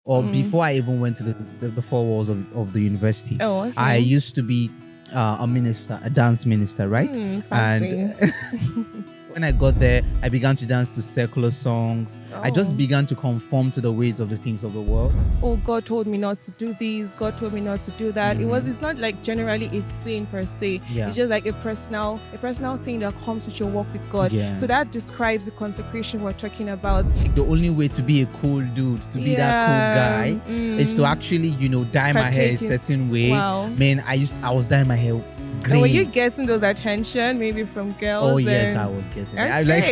or before I even went to the four walls of the university. Oh, okay. I used to be a minister, a dance minister, right? Fancy. And when I got there, I began to dance to secular songs. I just began to conform to the ways of the things of the world. Oh, God told me not to do this. God told me not to do that. It's not like generally a sin per se. Yeah. It's just like a personal thing that comes with your walk with God. Yeah. So that describes the consecration we're talking about. Like the only way to be a cool dude, to be that cool guy, is to actually, dye my hair a certain way. Wow. Man, I was dyeing my hair green. And were you getting those attention maybe from girls? Oh yes, I was getting it. I like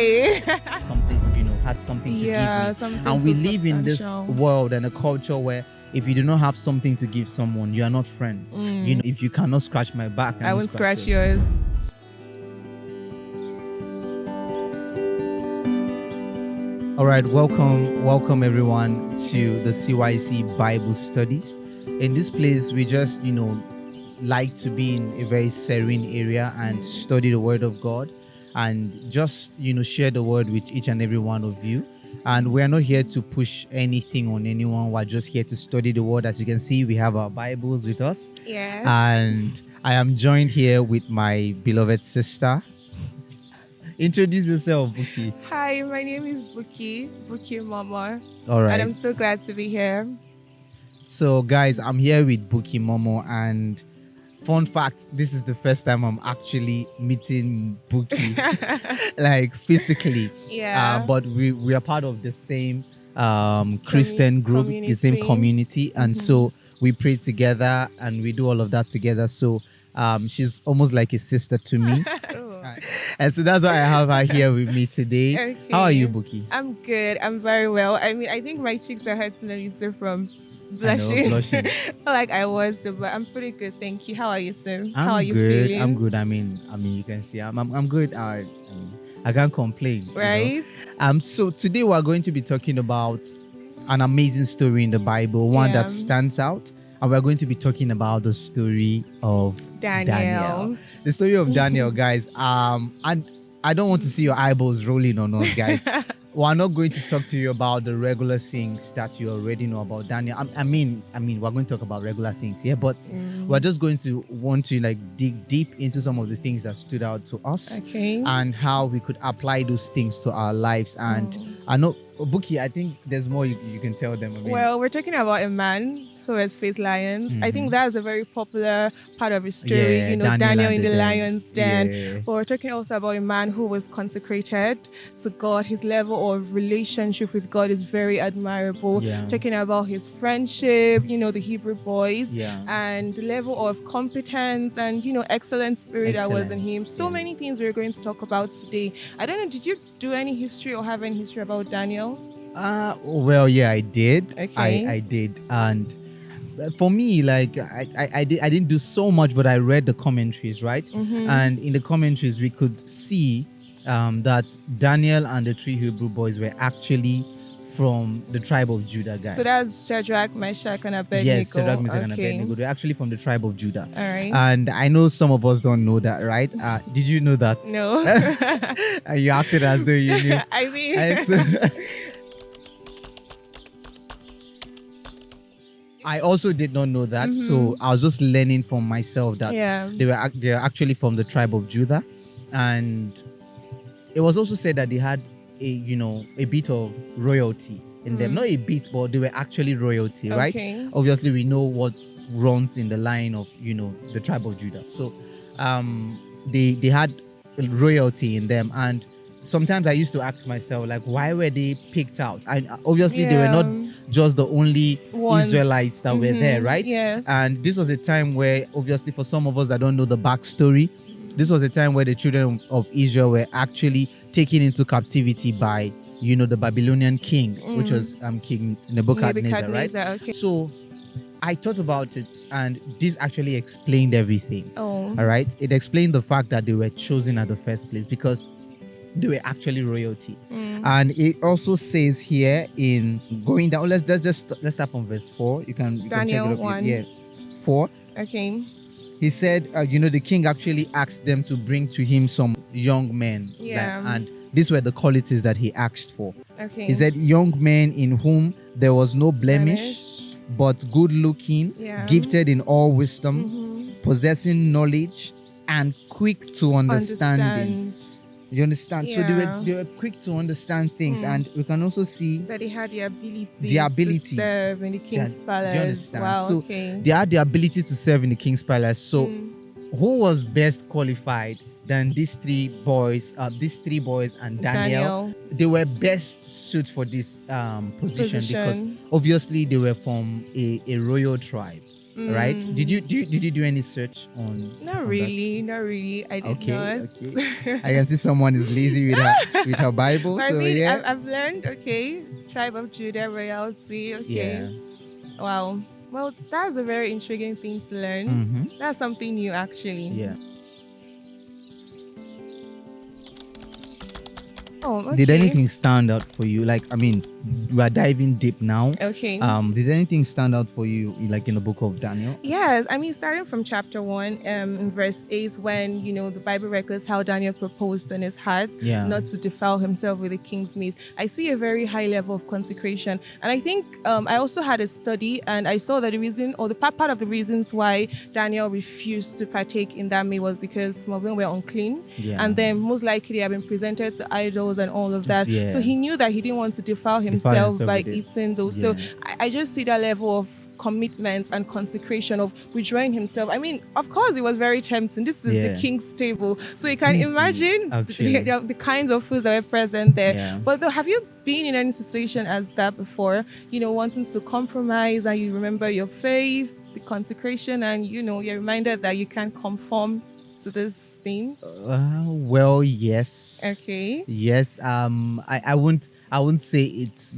something, has something to give me. Something and we so live in this world and a culture where if you do not have something to give someone, you are not friends. If you cannot scratch my back, I won't scratch yours. All right, welcome everyone to the CYC Bible Studies. In this place, we just, like to be in a very serene area and study the Word of God and just, share the Word with each and every one of you. And we're not here to push anything on anyone. We're just here to study the Word. As you can see, we have our Bibles with us. Yes. And I am joined here with my beloved sister. Introduce yourself, Buki. Hi, my name is Buki Momo. All right. And I'm so glad to be here. So, guys, I'm here with Buki Momo, and fun fact, this is the first time I'm actually meeting Buki, like physically. Yeah. But we are part of the same Christian group, the same community, and so we pray together and we do all of that together. So she's almost like a sister to me. And so that's why I have her here with me today. Okay. How are you, Buki? I'm good. I'm very well. I mean, I think my cheeks are hurting a little from blushing. Like I was, but I'm pretty good. Thank you. How are you, too? How are you feeling? I'm good. I mean, you can see I'm good. I can't complain. Right. So today we're going to be talking about an amazing story in the Bible, one that stands out. And we're going to be talking about the story of Daniel. The story of Daniel, guys. And I don't want to see your eyeballs rolling on us, guys. We're not going to talk to you about the regular things that you already know about Daniel. I mean, we're going to talk about regular things, but we're just going to want to dig deep into some of the things that stood out to us, and how we could apply those things to our lives. And I know, Buki, I think there's more you can tell them. Well, we're talking about a man who has faced lions. I think that's a very popular part of his story. Daniel in the lion's den. But we're talking also about a man who was consecrated to God. His level of relationship with God is very admirable. Talking about his friendship, the Hebrew boys, and the level of competence and, excellent spirit that was in him. So many things we're going to talk about today. I don't know, did you do any history or have any history about Daniel? Well, yeah, I did. Okay. I did. And for me, I didn't do so much, but I read the commentaries, right? And in the commentaries, we could see that Daniel and the three Hebrew boys were actually from the tribe of Judah, guys. So that's Shadrach, Meshach, and Abednego. Yes, Shadrach, Meshach, and Abednego. They're actually from the tribe of Judah. All right. And I know some of us don't know that, right? Did you know that? No. You acted as though you knew. I mean... I also did not know that, so I was just learning from myself that they're actually from the tribe of Judah, and it was also said that they had a bit of royalty in them. Not a bit, but they were actually royalty, right? Obviously, we know what runs in the line of the tribe of Judah. So they had royalty in them, and sometimes I used to ask myself, why were they picked out? And obviously they were not just the only Israelites that were there, right? Yes. And this was a time where, obviously, for some of us that don't know the backstory, this was a time where the children of Israel were actually taken into captivity by, the Babylonian king, which was King Nebuchadnezzar, right? Okay. So I thought about it, and this actually explained everything. Oh. All right? It explained the fact that they were chosen at the first place because they were actually royalty. And it also says here in going down, let's start from verse 4. You can check it up. 1. Yeah. 4. Okay. He said, the king actually asked them to bring to him some young men. And these were the qualities that he asked for. Okay. He said, young men in whom there was no blemish but good looking, gifted in all wisdom, possessing knowledge, and quick to understanding. You understand? So they were quick to understand things, and we can also see that they had the ability to serve in the king's palace. Do you understand? Wow, so they had the ability to serve in the king's palace. So who was best qualified than these three boys and Daniel? They were best suited for this position because obviously they were from a royal tribe. Right? Did you do any search on? Not really. I did not. Okay. I can see someone is lazy with her Bible. I mean, I've learned. Okay, tribe of Judah, royalty. Okay. Yeah. Wow. Well, that's a very intriguing thing to learn. That's something new, actually. Yeah. Oh, okay. Did anything stand out for you? Like, I mean, we are diving deep now. Okay. Did anything stand out for you, like in the book of Daniel? Yes. I mean, starting from chapter 1, in verse 8, when, the Bible records how Daniel proposed in his heart not to defile himself with the king's meat. I see a very high level of consecration. And I think I also had a study, and I saw that the reason, or the part of the reasons why Daniel refused to partake in that meat was because some of them were unclean. Yeah. And then most likely they have been presented to idols and all of that. Yeah. So he knew that he didn't want to defile himself by eating those. Yeah. So I just see that level of commitment and consecration of withdrawing himself. I mean, of course, it was very tempting. This is the king's table. So you can imagine the kinds of foods that were present there. Yeah. But though, have you been in any situation as that before? Wanting to compromise, and you remember your faith, the consecration, and you're reminded that you can't conform to this thing? Well, yes. Okay. Yes. I wouldn't say it's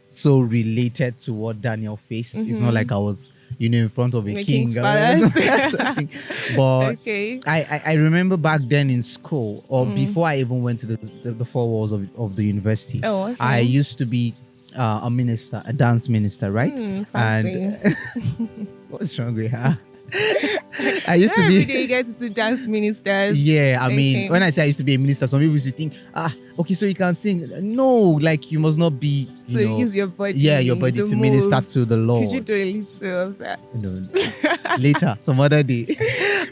so related to what Daniel faced. It's not like I was in front of a king or something. But I remember back then in school, or before I even went to the four walls of the university. I used to be a minister, a dance minister, right? Fancy. And what's wrong with her? I used to be. Every day you get to dance ministers. Yeah, I mean, when I say I used to be a minister, some people used to think, okay, so you can sing. No, like you must not be. So you use your body. Yeah, your body to minister to the Lord. Could you do a little of that? No, later, some other day.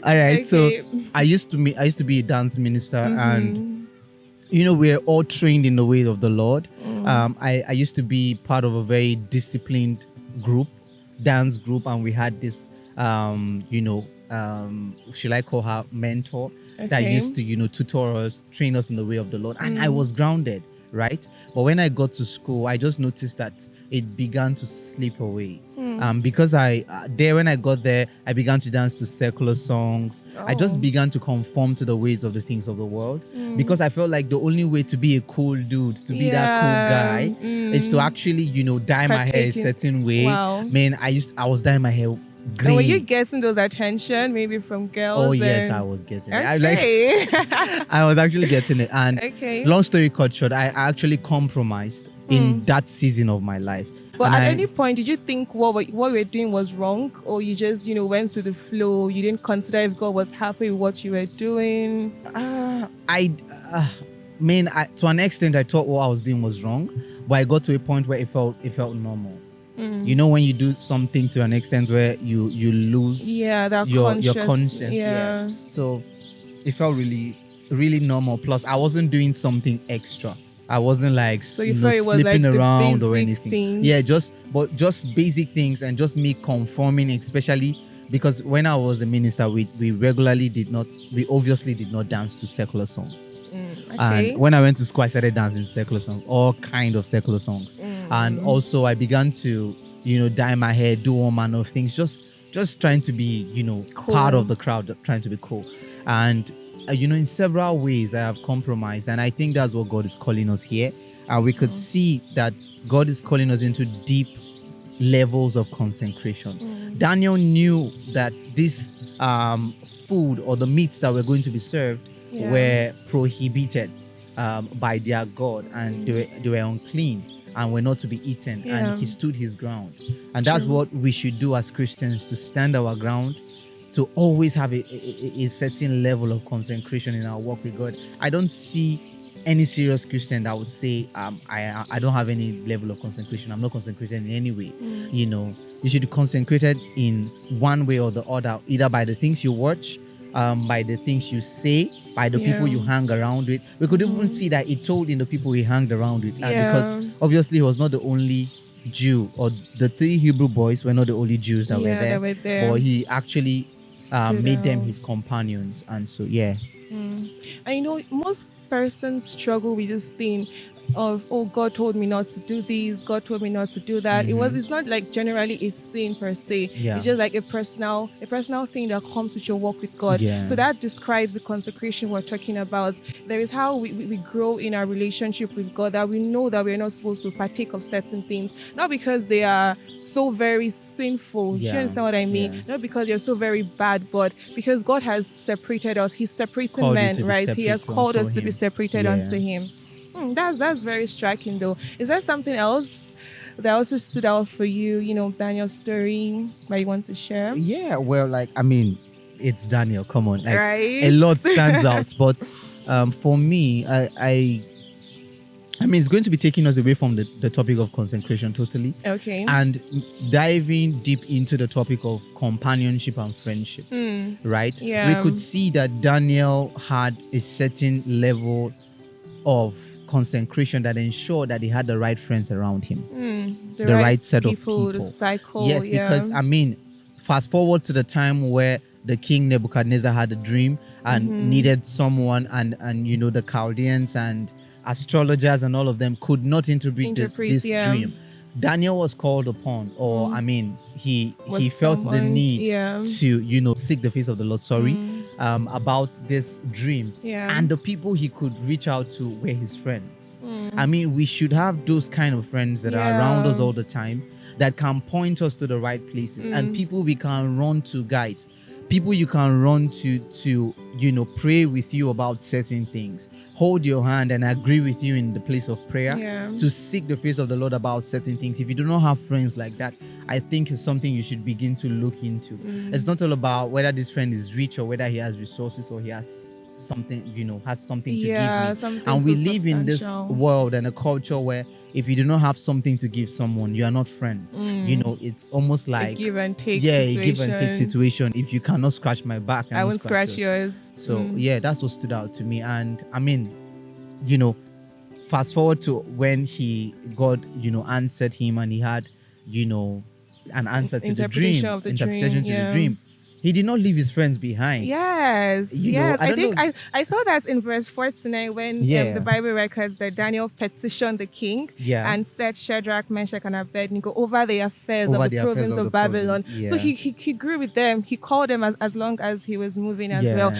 All right. So I used to be a dance minister, and we're all trained in the way of the Lord. I used to be part of a very disciplined dance group, and we had this. Should I call her mentor that used to, tutor us, train us in the way of the Lord. And I was grounded, right? But when I got to school, I just noticed that it began to slip away. Because when I got there, I began to dance to secular songs. I just began to conform to the ways of the things of the world, because I felt like the only way to be a cool dude, to be that cool guy, is to actually, dye my hair a certain way. Wow. Man, I was dyeing my hair green. And were you getting those attention maybe from girls? Oh, yes, I was getting it. I was actually getting it. And long story cut short, I actually compromised in that season of my life. But at any point, did you think what you were doing was wrong? Or you just, went with the flow? You didn't consider if God was happy with what you were doing? To an extent, I thought what I was doing was wrong. But I got to a point where it felt normal. When you do something to an extent where you lose your conscience. Yeah. So it felt really, really normal. Plus, I wasn't doing something extra. I wasn't like slipping around or anything. Things. Yeah, just basic things, and just me conforming, especially because when I was a minister, we obviously did not dance to secular songs. And when I went to school, I started dancing secular songs, all kind of secular songs. And also I began to, dye my hair, do all manner of things, just trying to be, cool. Part of the crowd, trying to be cool. And, in several ways I have compromised. And I think that's what God is calling us here. And we could see that God is calling us into deep levels of consecration. Daniel knew that this food or the meats that were going to be served were prohibited by their God, and they were unclean and were not to be eaten. And he stood his ground. And that's what we should do as Christians, to stand our ground, to always have a certain level of consecration in our walk with God. I don't see any serious Christian that would say, I don't have any level of consecration. I'm not consecrated in any way. You know, you should be consecrated in one way or the other, either by the things you watch, by the things you say, by the people you hang around with. We could even see that it told in the people he hung around with, because obviously he was not the only Jew, or the 3 Hebrew boys were not the only Jews that were there, but he actually made them his companions. And so I know most persons struggle with this thing of, oh, God told me not to do this, God told me not to do that. It's not like generally a sin per se. It's just like a personal thing that comes with your walk with God. So that describes the consecration we're talking about. There is how we grow in our relationship with God, that we know that we're not supposed to partake of certain things, not because they are so very sinful. Do you understand what I mean? Not because you're so very bad, but because God has separated us. He's separating men, right? He has called us to be separated unto Him. That's very striking, though. Is there something else that also stood out for you, Daniel's story that you want to share? Yeah, well, like, I mean, it's Daniel. Come on, like, right? A lot stands out, but for me, I mean, it's going to be taking us away from the topic of consecration totally. Okay. And diving deep into the topic of companionship and friendship, right? Yeah. We could see that Daniel had a certain level of consecration that ensured that he had the right friends around him, the right set people, of people. The cycle. Yes, because I mean, fast forward to the time where the king Nebuchadnezzar had a dream and needed someone, and the Chaldeans and astrologers and all of them could not interpret this dream. Daniel was called upon, or I mean, he felt the need to seek the face of the Lord. About this dream, and the people he could reach out to were his friends. I mean, we should have those kind of friends that are around us all the time, that can point us to the right places, and people we can run to, guys. People you can run to pray with you about certain things, hold your hand and agree with you in the place of prayer, to seek the face of the Lord about certain things. If you do not have friends like that, I think it's something you should begin to look into. It's not all about whether this friend is rich or whether he has resources or he has something, has something to give me. And we live in this world and a culture where if you do not have something to give someone, you are not friends. It's almost like a give and take situation. A give and take situation. If you cannot scratch my back, I won't scratch yours. So that's what stood out to me. And I mean, fast forward to when God answered him, and he had an answer to the dream, interpretation to the dream. He did not leave his friends behind. Yes. I saw that in verse 49 when the Bible records that Daniel petitioned the king and set Shadrach, Meshach, and Abednego over the affairs of the province of Babylon. So he grew with them. He called them as long as he was moving as well.